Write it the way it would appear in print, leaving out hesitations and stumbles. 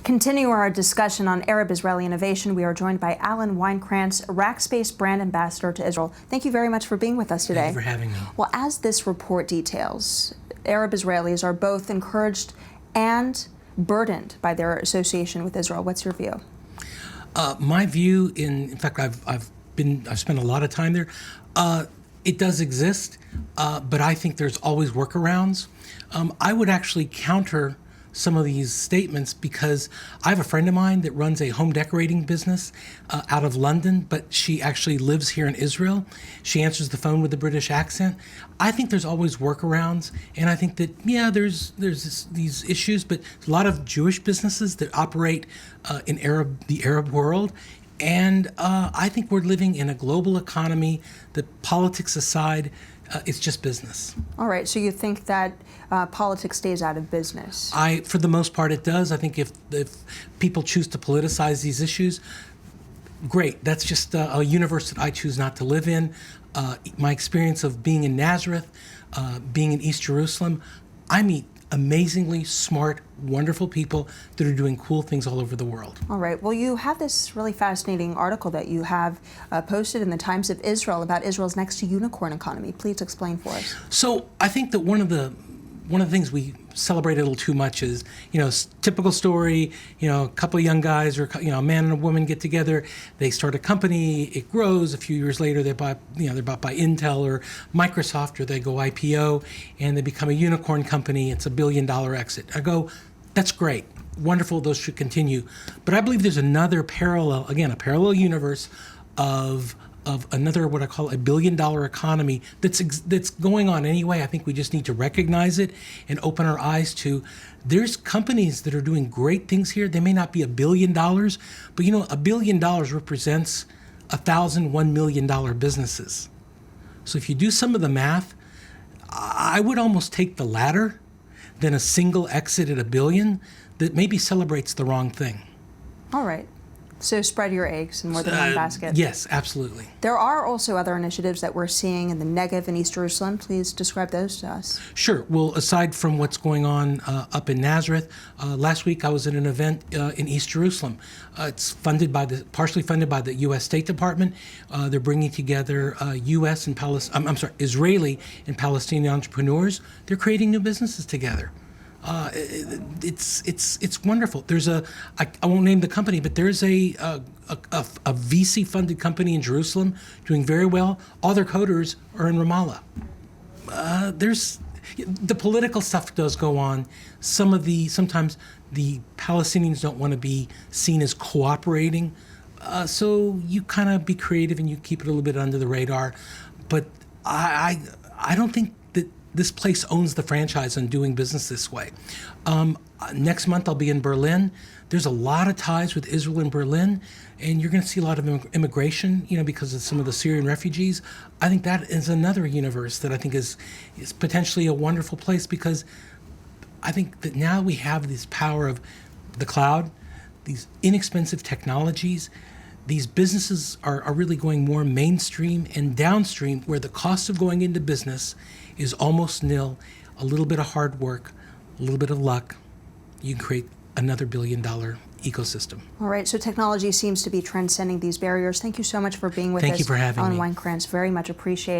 Continue our discussion on Arab-Israeli innovation. We are joined by Alan Weinkrantz, Rackspace Brand Ambassador to Israel. Thank you very much for being with us today. Thank you for having me. Well, as this report details, Arab-Israelis are both encouraged and burdened by their association with Israel. What's your view? My view, in fact, I've spent a lot of time there. It does exist, but I think there's always workarounds. I would actually counter some of these statements because I have a friend of mine that runs a home decorating business out of London, but she actually lives here in Israel. She answers the phone with a British accent. I think there's always workarounds, and I think that, yeah, there's these issues, but a lot of Jewish businesses that operate in the Arab world. And I think we're living in a global economy that, politics aside, it's just business. All right, so you think that politics stays out of business? For the most part, it does. I think if people choose to politicize these issues, great. That's just a universe that I choose not to live in. My experience of being in Nazareth, being in East Jerusalem, I meet amazingly smart, wonderful people that are doing cool things all over the world. All right. Well, you have this really fascinating article that you have posted in the Times of Israel about Israel's next unicorn economy. Please explain for us. So I think that one of the things we celebrate a little too much is, typical story, a couple of young guys or, a man and a woman get together, they start a company, it grows, a few years later they're bought by Intel or Microsoft, or they go IPO and they become a unicorn company, it's $1 billion exit. I go, that's great, wonderful, those should continue. But I believe there's another parallel, again, a parallel universe of another, what I call a $1 billion economy that's going on anyway. I think we just need to recognize it and open our eyes to, there's companies that are doing great things here. They may not be $1 billion, but $1 billion represents 1,000 $1 million businesses. So if you do some of the math, I would almost take the latter than a single exit at $1 billion that maybe celebrates the wrong thing. All right. So spread your eggs in more than one basket. Yes, absolutely. There are also other initiatives that we're seeing in the Negev and East Jerusalem. Please describe those to us. Sure. Well, aside from what's going on up in Nazareth, last week I was at an event in East Jerusalem. It's partially funded by the U.S. State Department. They're bringing together U.S. and Israeli and Palestinian entrepreneurs. They're creating new businesses together. It's wonderful. There's I won't name the company, but there's a VC-funded company in Jerusalem doing very well. All their coders are in Ramallah. There's the political stuff does go on. Sometimes the Palestinians don't want to be seen as cooperating, so you kind of be creative and you keep it a little bit under the radar. But I don't think that this place owns the franchise on doing business this way. Next month I'll be in Berlin. There's a lot of ties with Israel and Berlin, and you're going to see a lot of immigration, because of some of the Syrian refugees. I think that is another universe that I think is potentially a wonderful place, because I think that now we have this power of the cloud, these inexpensive technologies. These businesses are really going more mainstream and downstream, where the cost of going into business is almost nil. A little bit of hard work, a little bit of luck, you can create another $1 billion ecosystem. All right, so technology seems to be transcending these barriers. Thank you so much for being with us. Thank you for having me. Alan Weinkrantz, very much appreciated.